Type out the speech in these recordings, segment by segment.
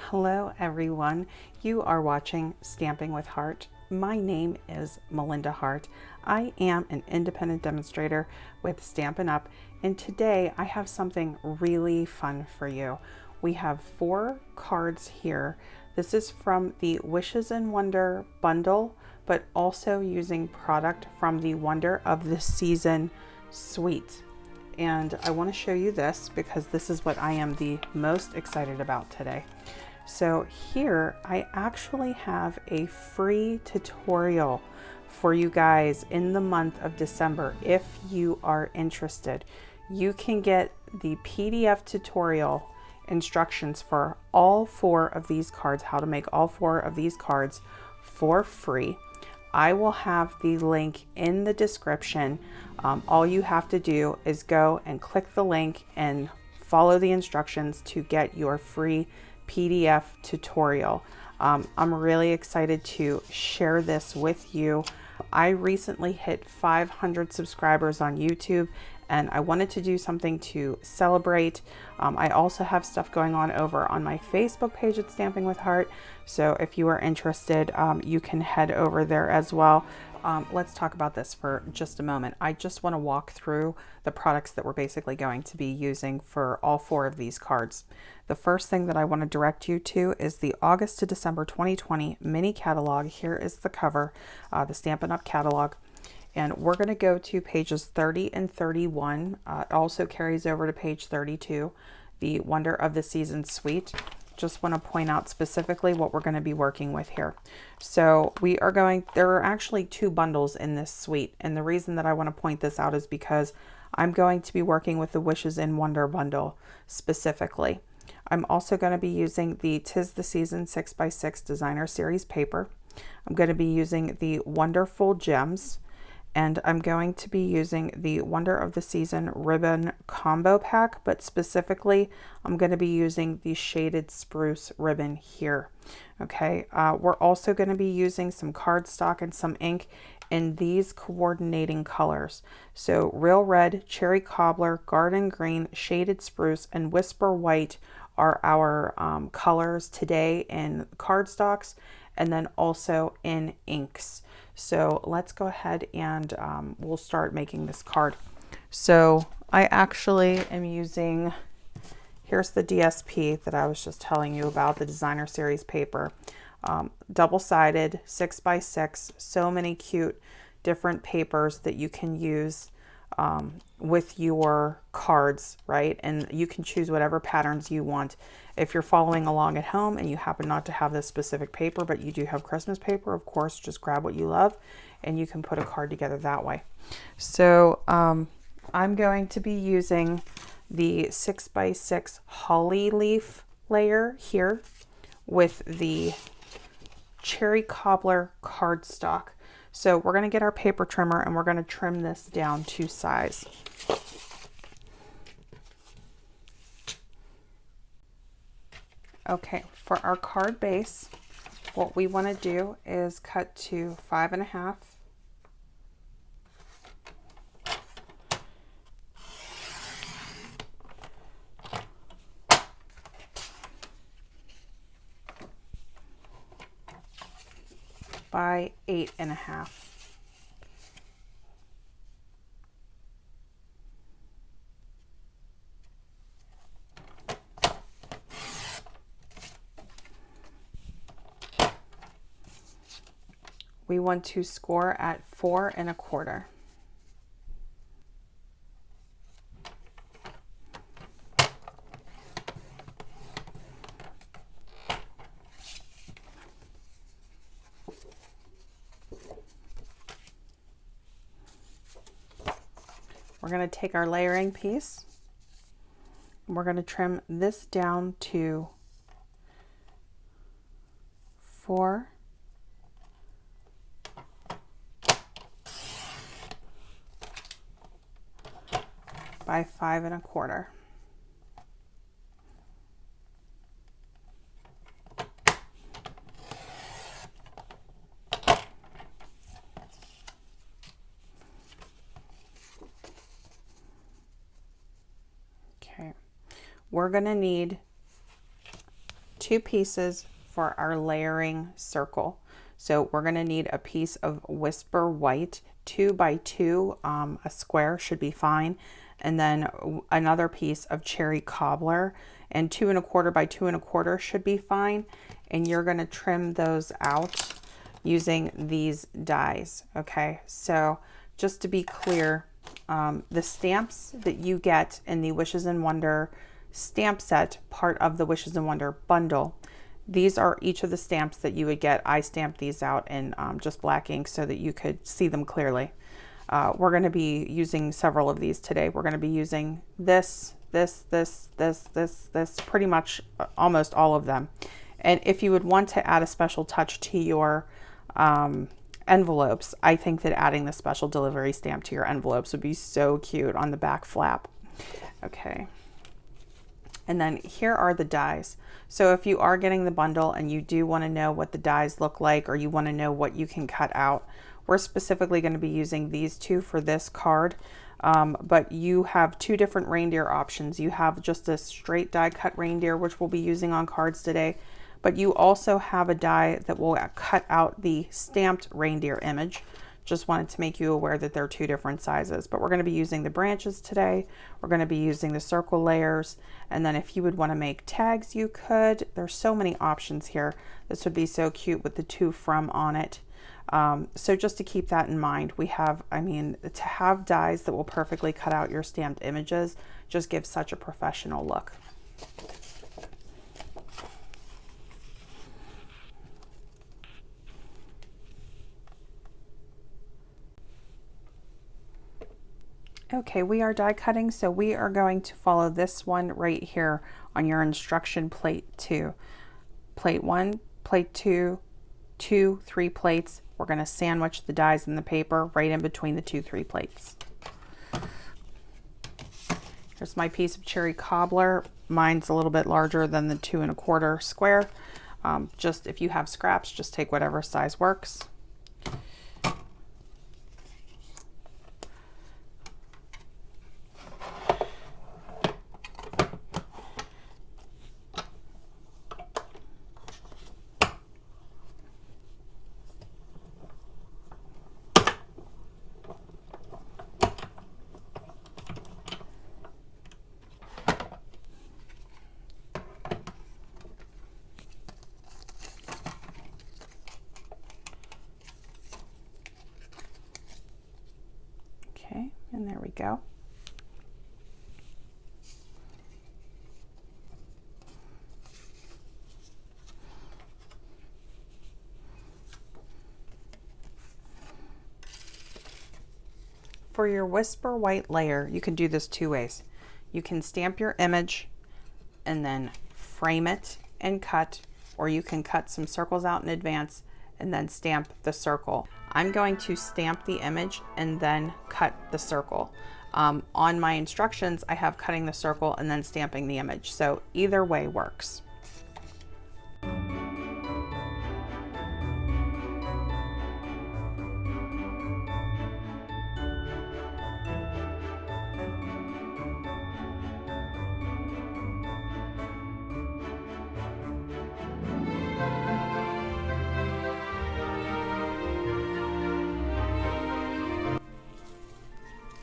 Hello everyone, you are watching Stamping with Heart. My name is Melinda Hart. I am an independent demonstrator with Stampin' Up! And today I have something really fun for you. We have 4 cards here. This is from the Wishes and Wonder bundle, but also using product from the Wonder of the Season suite. And I want to show you this because this is what I am the most excited about today. So here I actually have a free tutorial for you guys in the month of December. If you are interested, you can get the PDF tutorial instructions for all 4 of these cards, how to make all 4 of these cards for free. I will have the link in the description. All you have to do is go and click the link and follow the instructions to get your free PDF tutorial. I'm really excited to share this with you. I recently hit 500 subscribers on YouTube and I wanted to do something to celebrate. I also have stuff going on over on my Facebook page at Stamping with Heart. So if you are interested, you can head over there as well. Let's talk about this for just a moment. I just want to walk through the products that we're basically going to be using for all 4 of these cards. The first thing that I want to direct you to is the August to December 2020 mini catalog. Here is the cover, the Stampin' Up! Catalog. And we're going to go to pages 30 and 31. It also carries over to page 32, the Wonder of the Season suite. Just want to point out specifically what we're going to be working with here. So there are actually 2 bundles in this suite. And the reason that I want to point this out is because I'm going to be working with the Wishes and Wonder bundle specifically. I'm also going to be using the 'Tis the Season 6x6 Designer Series paper. I'm going to be using the Wonderful Gems. And I'm going to be using the Wonder of the Season ribbon combo pack, but specifically I'm going to be using the shaded spruce ribbon here. Okay, we're also going to be using some cardstock and some ink in these coordinating colors. So Real Red, Cherry Cobbler, Garden Green, Shaded Spruce, and Whisper White are our colors today in cardstocks and then also in inks. So let's go ahead and we'll start making this card. So I actually am using, here's the DSP that I was just telling you about, the Designer Series paper. Double-sided, 6x6, so many cute different papers that you can use with your cards, right? And you can choose whatever patterns you want. If you're following along at home and you happen not to have this specific paper, but you do have Christmas paper, of course, just grab what you love and you can put a card together that way. So I'm going to be using the 6x6 holly leaf layer here with the Cherry Cobbler cardstock. So we're going to get our paper trimmer and we're going to trim this down to size. Okay, for our card base, what we want to do is cut to 5.5. By 8.5. We want to score at 4.25. We're going to take our layering piece and we're going to trim this down to 4 by 5.25. Okay, we're going to need 2 pieces for our layering circle. So we're going to need a piece of Whisper White, 2 by 2, a square should be fine. And then another piece of Cherry Cobbler, and 2 1/4 by 2 1/4 should be fine. And you're going to trim those out using these dies. Okay, so just to be clear, the stamps that you get in the Wishes and Wonder stamp set, part of the Wishes and Wonder bundle, these are each of the stamps that you would get. I stamped these out in just black ink so that you could see them clearly. We're going to be using several of these today. We're going to be using this, pretty much almost all of them. And if you would want to add a special touch to your envelopes, I think that adding the special delivery stamp to your envelopes would be so cute on the back flap. Okay. And then here are the dies. So if you are getting the bundle and you do want to know what the dies look like, or you want to know what you can cut out, we're specifically going to be using these 2 for this card. But you have 2 different reindeer options. You have just a straight die cut reindeer, which we'll be using on cards today, but you also have a die that will cut out the stamped reindeer image. Just wanted to make you aware that they're 2 different sizes, but we're going to be using the branches today. We're going to be using the circle layers. And then if you would want to make tags, you could. There's so many options here. This would be so cute with the 2 from on it. So just to keep that in mind, we have, I mean, to have dies that will perfectly cut out your stamped images just gives such a professional look. Okay, we are die cutting, so we are going to follow this one right here on your instruction plate 2. Plate 1, plate 2, 2, 3 plates. We're going to sandwich the dies in the paper right in between the 2, 3 plates. Here's my piece of Cherry Cobbler. Mine's a little bit larger than the 2 1/4 square. Just if you have scraps, just take whatever size works. Okay, and there we go. For your Whisper White layer, you can do this 2 ways. You can stamp your image and then frame it and cut, or you can cut some circles out in advance and then stamp the circle. I'm going to stamp the image and then cut the circle. On my instructions, I have cutting the circle and then stamping the image. So either way works.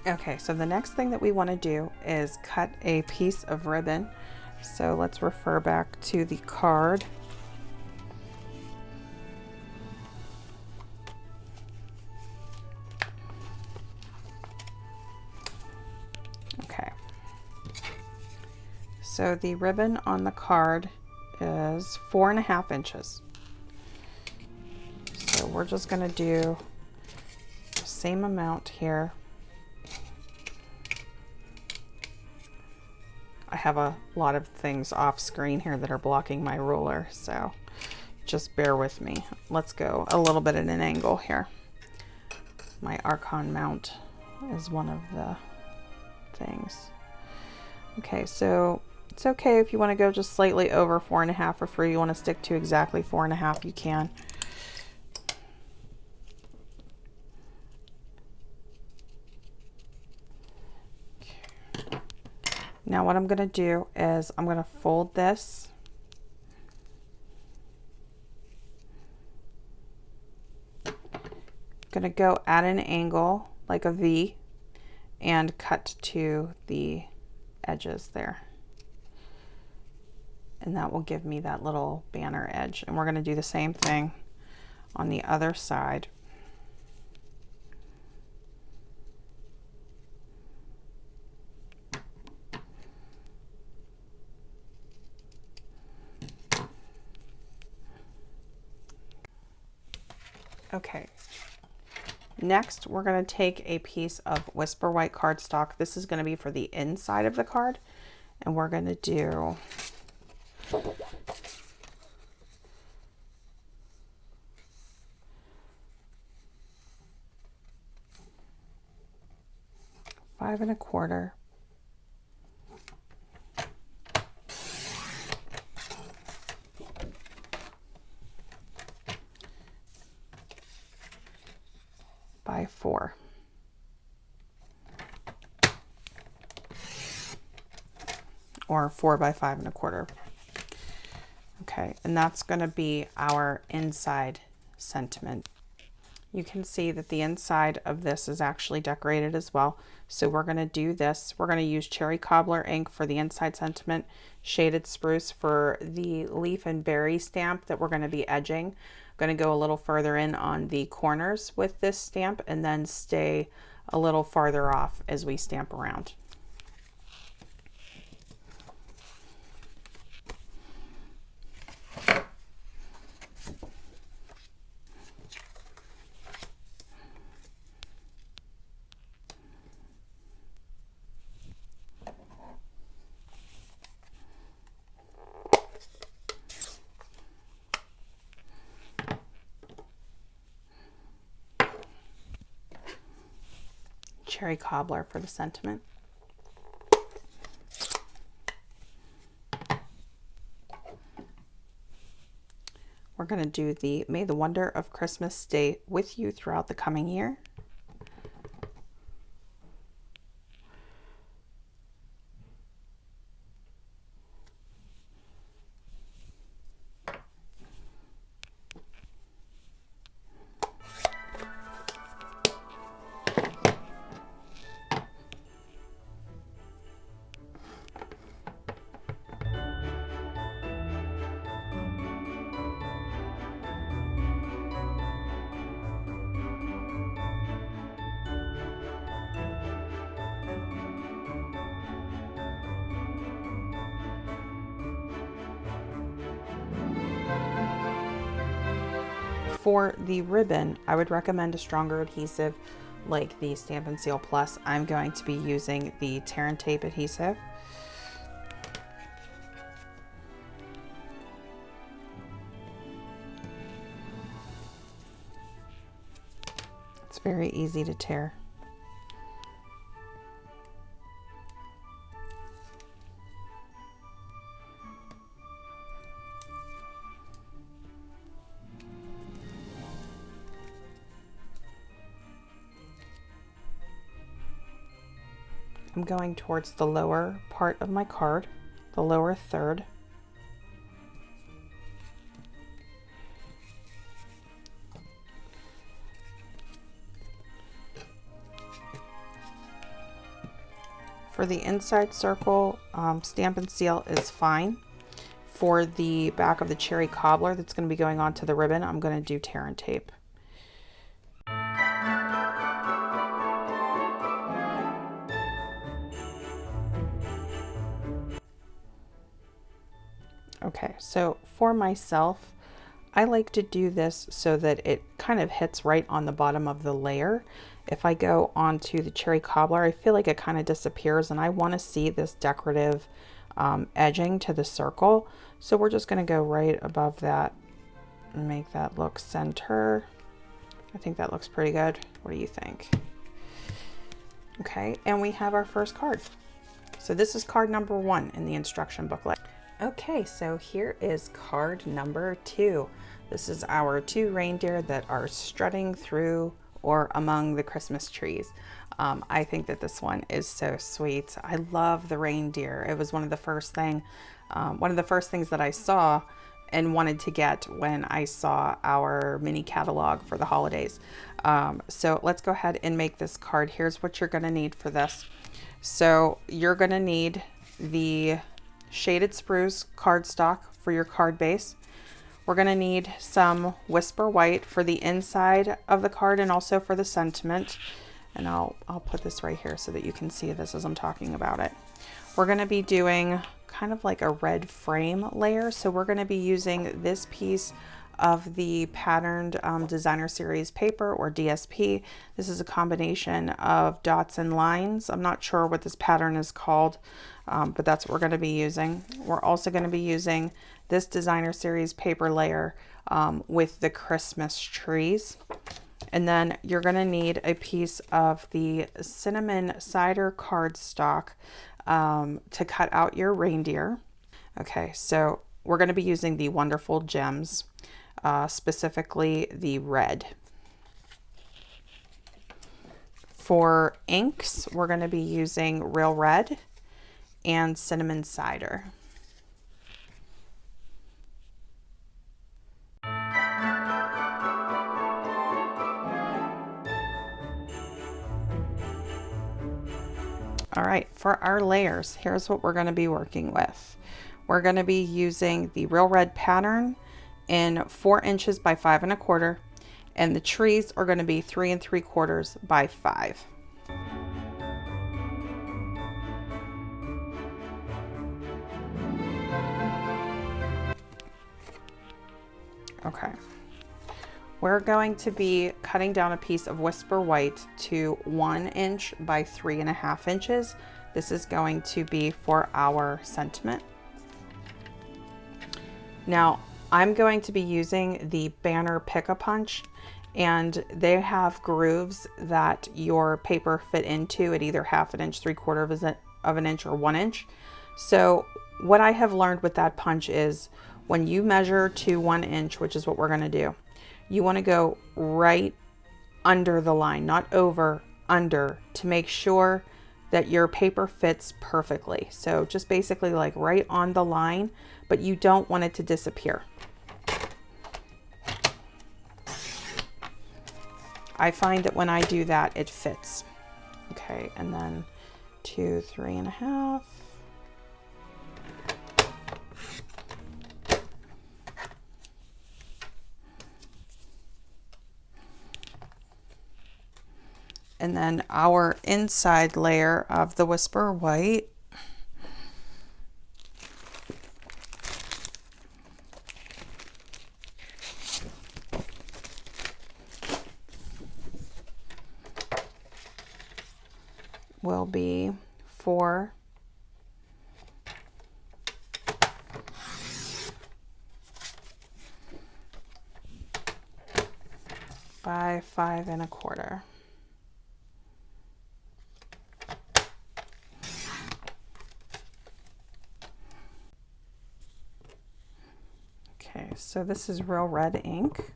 Okay, so the next thing that we want to do is cut a piece of ribbon. So let's refer back to the card. Okay. So the ribbon on the card is 4.5 inches. So we're just going to do the same amount here. I have a lot of things off screen here that are blocking my ruler, so just bear with me. Let's go a little bit at an angle here. My Archon mount is one of the things. Okay, so it's okay if you want to go just slightly over 4.5, or if you want to stick to exactly 4.5, you can. Now what I'm going to do is I'm going to fold this going to go at an angle like a V and cut to the edges there. And that will give me that little banner edge. And we're going to do the same thing on the other side. Okay, next we're going to take a piece of Whisper White cardstock. This is going to be for the inside of the card, and we're going to do five and a quarter by 4. Or 4 by 5 and a quarter. Okay, and that's going to be our inside sentiment. You can see that the inside of this is actually decorated as well. So we're going to do this. We're going to use Cherry Cobbler ink for the inside sentiment, Shaded Spruce for the leaf and berry stamp that we're going to be edging. I'm going to go a little further in on the corners with this stamp and then stay a little farther off as we stamp around. Cherry Cobbler for the sentiment. We're going to do the May the Wonder of Christmas stay with you throughout the coming year. For the ribbon, I would recommend a stronger adhesive like the Stampin' Seal Plus. I'm going to be using the Tear and Tape adhesive. It's very easy to tear. I'm going towards the lower part of my card, the lower third. For the inside circle, Stampin' Seal is fine. For the back of the Cherry Cobbler that's going to be going onto the ribbon, I'm going to do Tear and Tape. Okay, so for myself, I like to do this so that it kind of hits right on the bottom of the layer. If I go onto the Cherry Cobbler, I feel like it kind of disappears, and I want to see this decorative edging to the circle. So we're just going to go right above that and make that look center. I think that looks pretty good. What do you think? Okay, and we have our first card. So this is card number 1 in the instruction booklet. Okay, so here is card number 2. This is our 2 reindeer that are strutting through or among the Christmas trees. I think that this one is so sweet. I love the reindeer. It was one of the first things that I saw and wanted to get when I saw our mini catalog for the holidays. So let's go ahead and make this card. Here's what you're going to need for this. So you're going to need the shaded spruce cardstock for your card base. We're going to need some Whisper White for the inside of the card and also for the sentiment. And I'll put this right here so that you can see this as I'm talking about it. We're going to be doing kind of like a red frame layer. So we're going to be using this piece of the patterned designer series paper, or DSP. This is a combination of dots and lines. I'm not sure what this pattern is called, but that's what we're going to be using. We're also going to be using this designer series paper layer with the Christmas trees. And then you're going to need a piece of the cinnamon cider cardstock to cut out your reindeer. Okay, so we're going to be using the Wonderful Gems, specifically the red. For inks, we're going to be using Real Red and Cinnamon Cider. All right, for our layers, here's what we're going to be working with. We're going to be using the Real Red pattern in 4 inches by 5 1/4, and the trees are going to be 3 3/4 by 5. Okay. We're going to be cutting down a piece of Whisper White to 1 inch by 3 1/2 inches. This is going to be for our sentiment. Now, I'm going to be using the Banner Pick-a-Punch, and they have grooves that your paper fit into at either 1/2 inch, 3/4 of an inch, or 1 inch. So what I have learned with that punch is when you measure to 1 inch, which is what we're going to do, you want to go right under the line, not over, under, to make sure that your paper fits perfectly. So just basically like right on the line, but you don't want it to disappear. I find that when I do that, it fits. Okay, and then 2, 3 1/2. And then our inside layer of the Whisper White. Will be 4 by 5 1/4. Okay, so this is Real Red ink.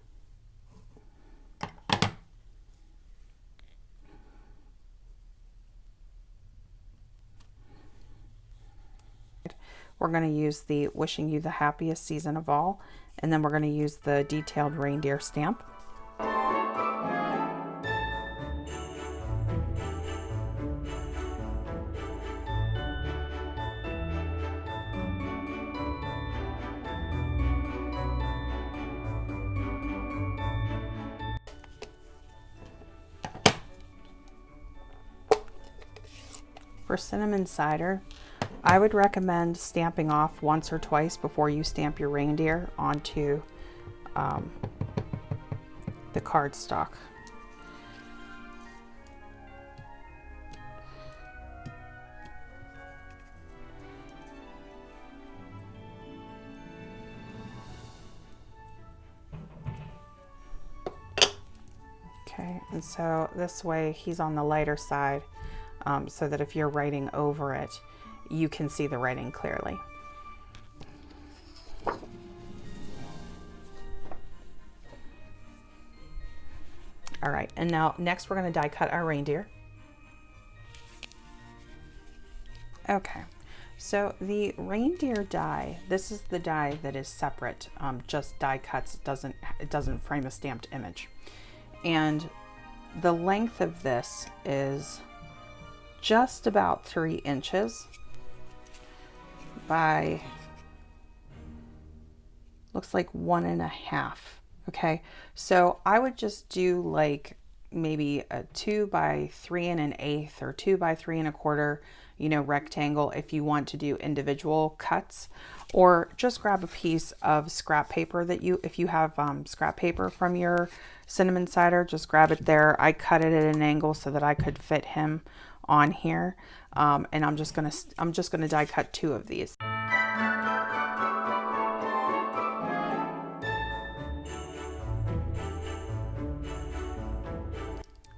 We're going to use the Wishing You the Happiest Season of All, and then we're going to use the detailed reindeer stamp. For cinnamon cider, I would recommend stamping off once or twice before you stamp your reindeer onto the cardstock. Okay, and so this way he's on the lighter side, so that if you're writing over it, you can see the writing clearly. All right, and now next we're going to die cut our reindeer. Okay, so the reindeer die, this is the die that is separate, just die cuts. It doesn't frame a stamped image. And the length of this is just about 3 inches by, looks like 1.5. Okay, so I would just do like maybe a 2 by 3 1/8 or 2 by 3 1/4, you know, rectangle if you want to do individual cuts, or just grab a piece of scrap paper that if you have scrap paper from your cinnamon cider, just grab it there. I cut it at an angle so that I could fit him on here, and I'm just gonna die cut 2 of these.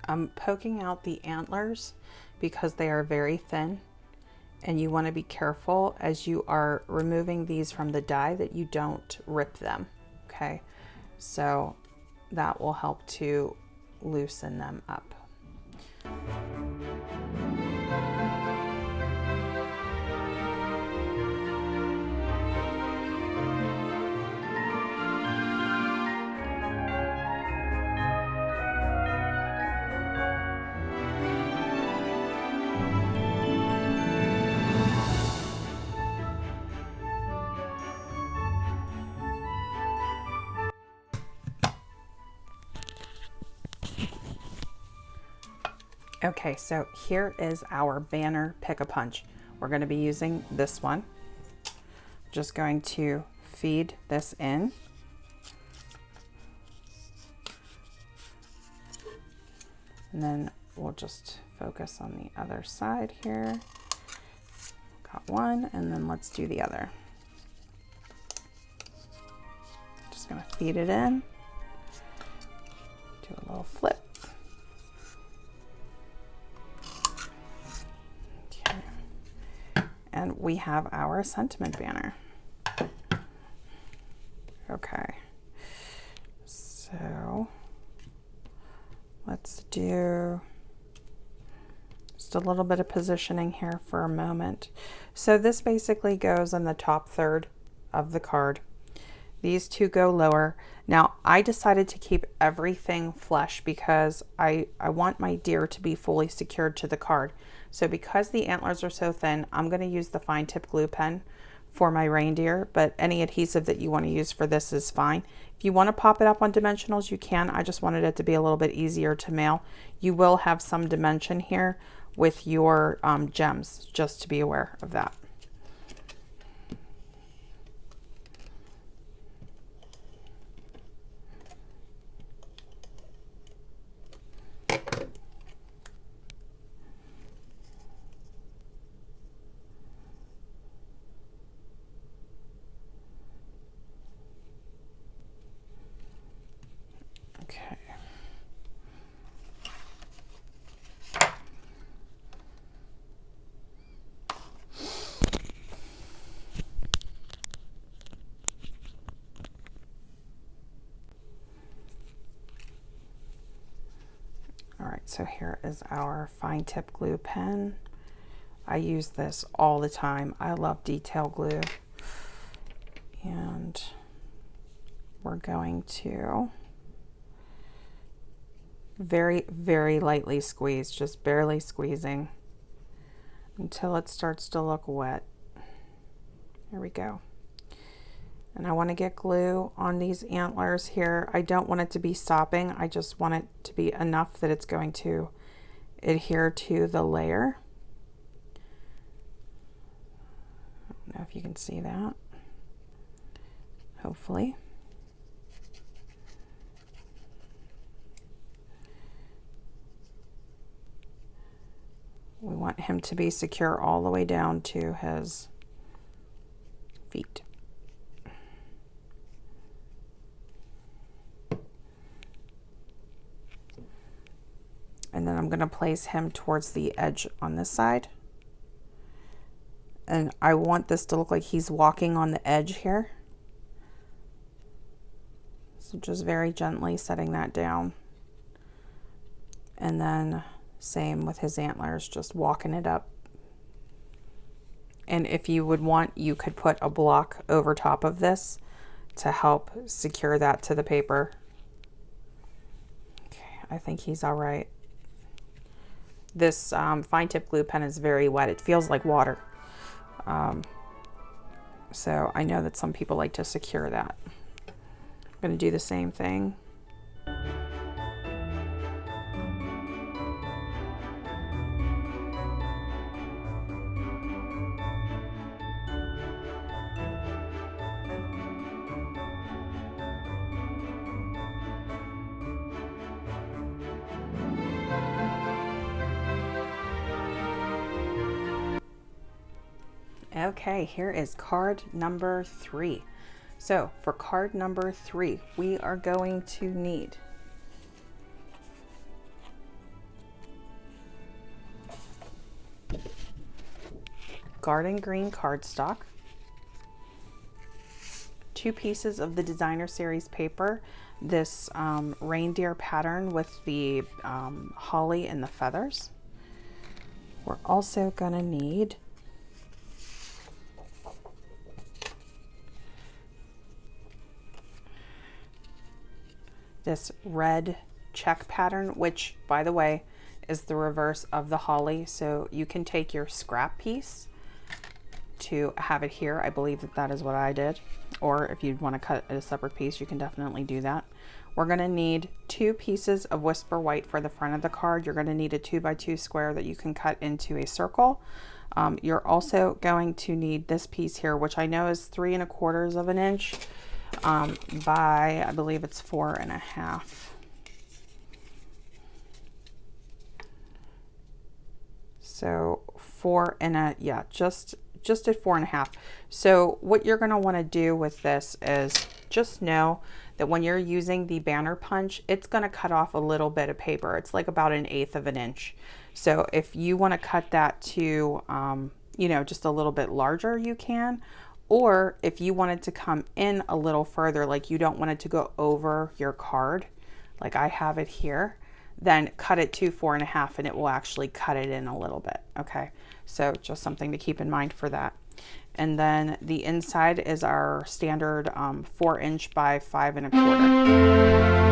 I'm poking out the antlers because they are very thin, and you want to be careful as you are removing these from the die that you don't rip them. Okay, so that will help to loosen them up. Okay, so here is our banner Pick-a-Punch. We're going to be using this one. Just going to feed this in. And then we'll just focus on the other side here. Got one, and then let's do the other. Just going to feed it in. Do a little flip. And we have our sentiment banner. Okay, so let's do just a little bit of positioning here for a moment. So this basically goes in the top third of the card. These two go lower. Now I decided to keep everything flush because I want my deer to be fully secured to the card. So because the antlers are so thin, I'm going to use the fine tip glue pen for my reindeer, but any adhesive that you want to use for this is fine. If you want to pop it up on dimensionals, you can. I just wanted it to be a little bit easier to mail. You will have some dimension here with your gems, just to be aware of that. Okay. All right, so here is our fine tip glue pen. I use this all the time. I love detail glue. And we're going to very, very lightly squeeze, just barely squeezing until it starts to look wet. There we go. And I want to get glue on these antlers here. I don't want it to be sopping. I just want it to be enough that it's going to adhere to the layer. I don't know if you can see that. Hopefully. We want him to be secure all the way down to his feet. And then I'm going to place him towards the edge on this side. And I want this to look like he's walking on the edge here. So just very gently setting that down. And then same with his antlers, just walking it up. And if you would want, you could put a block over top of this to help secure that to the paper. Okay, I think he's all right. This fine tip glue pen is very wet. It feels like water. So I know that some people like to secure that. I'm going to do the same thing. Okay, here is card number 3. So for card number 3, we are going to need garden green cardstock, 2 pieces of the designer series paper, this reindeer pattern with the holly and the feathers. We're also gonna need this red check pattern, which by the way is the reverse of the holly. So you can take your scrap piece to have it here. I believe that that is what I did. Or if you'd want to cut a separate piece, you can definitely do that. We're going to need 2 pieces of Whisper White for the front of the card. You're going to need a 2x2 square that you can cut into a circle. You're also going to need this piece here, which I know is 3 1/4 of an inch. By, I believe it's 4 1/2. So 4 yeah, just at 4 1/2. So what you're going to want to do with this is just know that when you're using the banner punch, it's going to cut off a little bit of paper. It's like about 1/8 of an inch. So if you want to cut that to, you know, just a little bit larger, you can. Or if you wanted to come in a little further, like you don't want it to go over your card, like I have it here, then cut it to 4 1/2 and it will actually cut it in a little bit. Okay, so just something to keep in mind for that. And then the inside is our standard 4 inch by 5 1/4.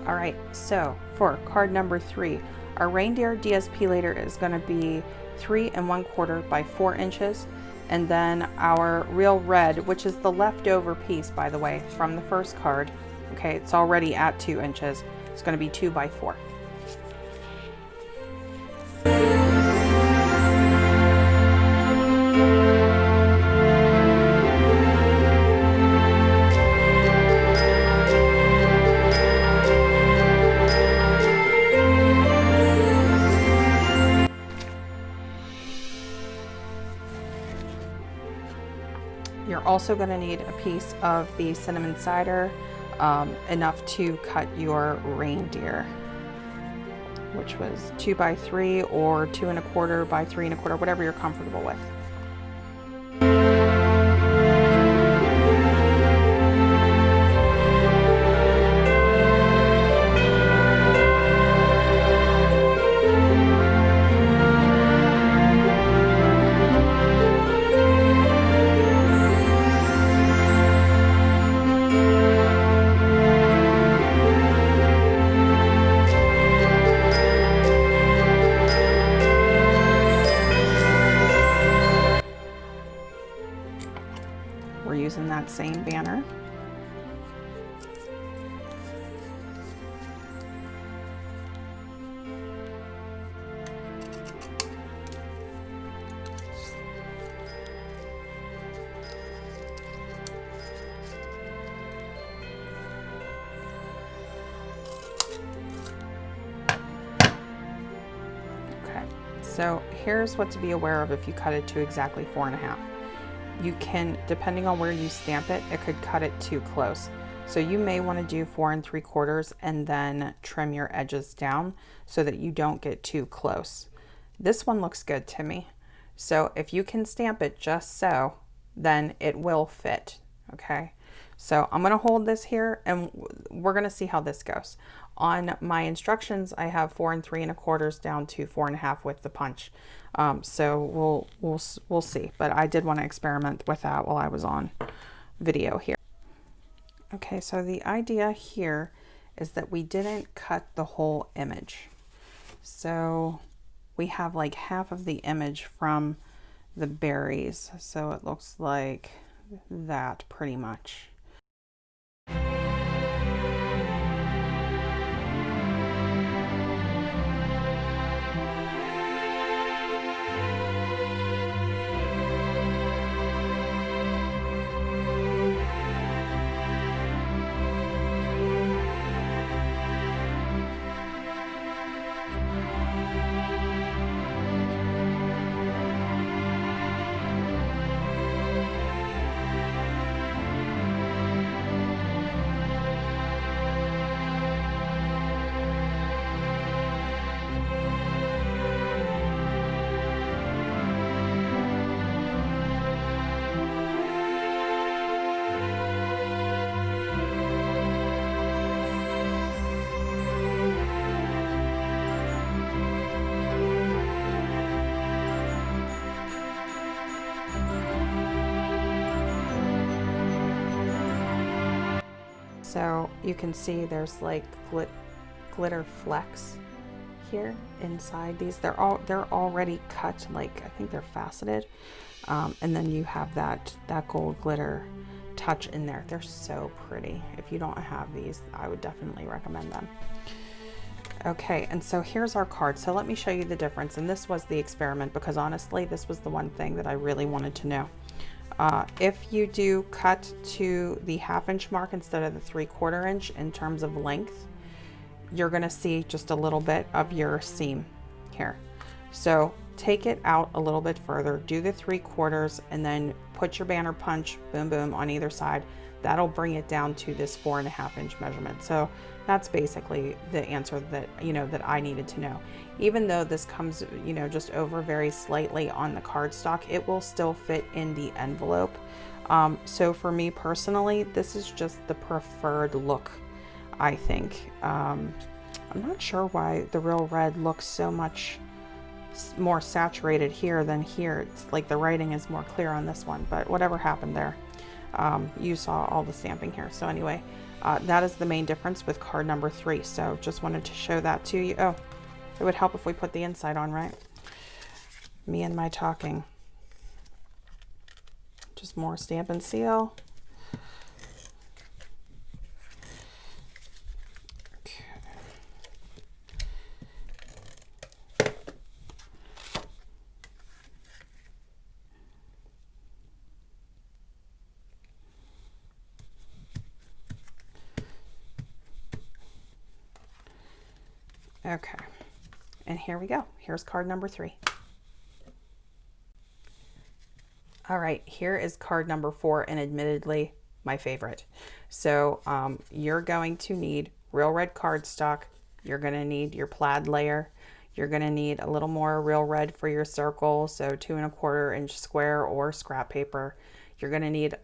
All right, so for card number 3, our reindeer DSP later is going to be 3 1/4 by 4 inches. And then our real red, which is the leftover piece, by the way, from the first card, okay, it's already at 2 inches. It's going to be 2 by 4. You're also going to need a piece of the cinnamon cider, enough to cut your reindeer, which was 2 by 3 or 2 1/4 by 3 1/4, whatever you're comfortable with. We're using that same banner. Okay, so here's what to be aware of if you cut it to exactly 4 1/2. You can, depending on where you stamp it, it could cut it too close. So you may want to do 4 3/4 and then trim your edges down so that you don't get too close. This one looks good to me. So if you can stamp it just so, then it will fit, okay? So I'm going to hold this here and we're going to see how this goes. On my instructions, I have 4 3/4 down to 4.5 with the punch. So we'll see. But I did want to experiment with that while I was on video here. Okay, so the idea here is that we didn't cut the whole image. So we have like half of the image from the berries. So it looks like that pretty much. So you can see there's like glitter flecks here inside these. They're already cut, like I think they're faceted, and then you have that gold glitter touch in there. They're so pretty. If you don't have these, I would definitely recommend them. Okay, and so here's our card. So let me show you the difference. And this was the experiment because honestly, this was the one thing that I really wanted to know. If you do cut to the 1/2 inch mark instead of the 3/4 inch in terms of length, you're going to see just a little bit of your seam here. So take it out a little bit further, do the 3/4, and then put your banner punch, boom, boom, on either side. That'll bring it down to this 4.5 inch measurement. So that's basically the answer that, that I needed to know. Even though this comes, just over very slightly on the cardstock, it will still fit in the envelope. So for me personally, this is just the preferred look, I think. I'm not sure why the Real Red looks so much more saturated here than here. It's like the writing is more clear on this one, but whatever happened there. You saw all the stamping here. So anyway, that is the main difference with card number 3. So just wanted to show that to you. Oh, it would help if we put the inside on, right? Me and my talking. Just more Stamp and Seal. Okay, and here we go. Here's card number 3. All right, here is card number 4, and admittedly my favorite. So you're going to need Real Red cardstock. You're going to need your plaid layer. You're going to need a little more Real Red for your circle, so 2 1/4 inch square or scrap paper. You're going to need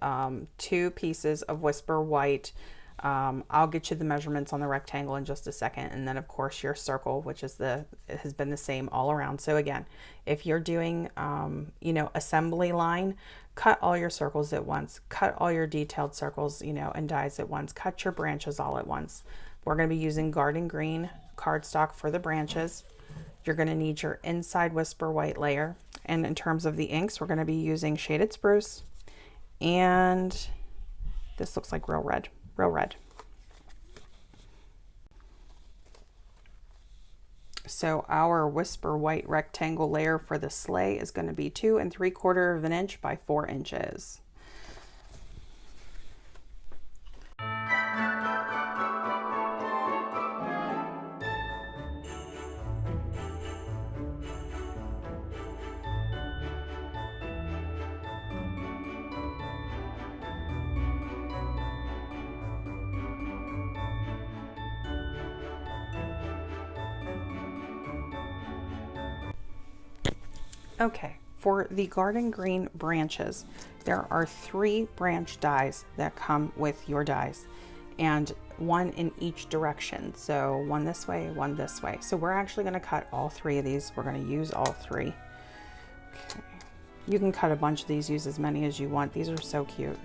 2 pieces of Whisper White. I'll get you the measurements on the rectangle in just a second, and then of course your circle, which is has been the same all around. So again, if you're doing assembly line, cut all your circles at once, cut all your detailed circles and dies at once, cut your branches all at once. We're going to be using Garden Green cardstock for the branches. You're going to need your inside Whisper White layer, and in terms of the inks, we're going to be using Shaded Spruce, and this looks like Real Red. Real Red. So our Whisper White rectangle layer for the sleigh is going to be 2 3/4 inch by 4 inches. Okay, for the Garden Green branches, there are 3 branch dies that come with your dies. And one in each direction. So one this way, one this way. So we're actually going to cut all 3 of these. We're going to use all 3. Okay. You can cut a bunch of these, use as many as you want. These are so cute.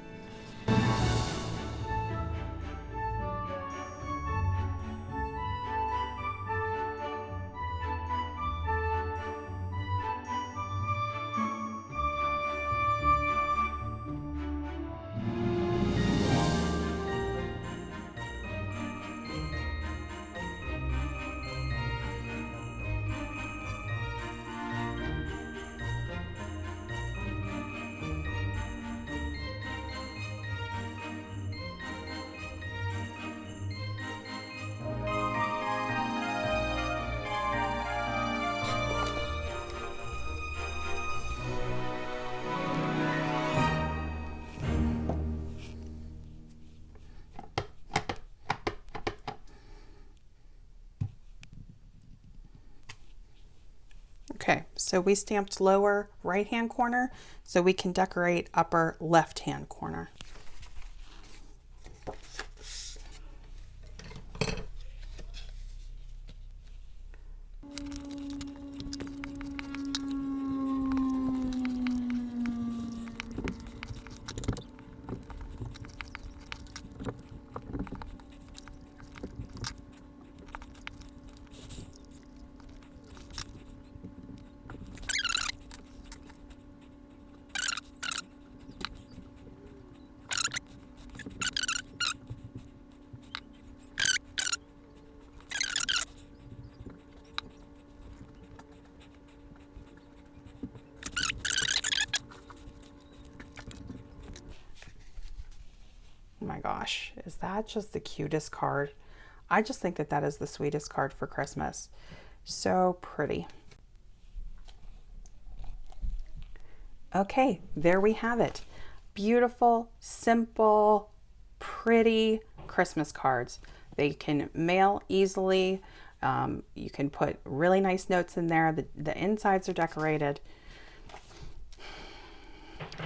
Okay, so we stamped lower right-hand corner, so we can decorate upper left-hand corner. Oh my gosh, is that just the cutest card? I just think that that is the sweetest card for Christmas. So pretty. Okay, there we have it. Beautiful, simple, pretty Christmas cards. They can mail easily. You can put really nice notes in there. The insides are decorated.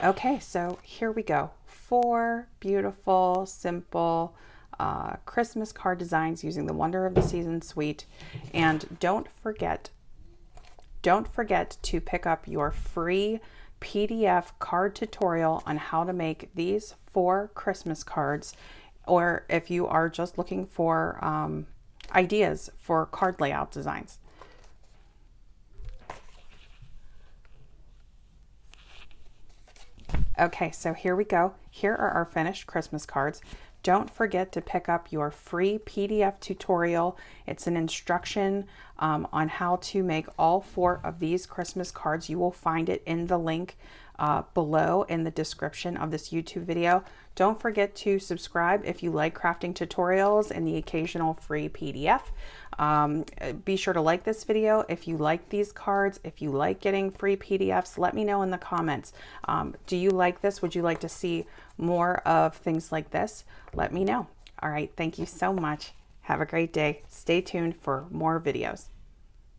Okay, so here we go. 4 beautiful, simple Christmas card designs using the Wonder of the Season suite. And don't forget to pick up your free PDF card tutorial on how to make these 4 Christmas cards, or if you are just looking for ideas for card layout designs. Okay, so here we go. Here are our finished Christmas cards. Don't forget to pick up your free PDF tutorial. It's an instruction on how to make all 4 of these Christmas cards. You will find it in the link below in the description of this YouTube video. Don't forget to subscribe if you like crafting tutorials and the occasional free PDF. Be sure to like this video if you like these cards. If you like getting free PDFs, let me know in the comments. Do you like this? Would you like to see more of things like this? Let me know. All right, thank you so much. Have a great day. Stay tuned for more videos.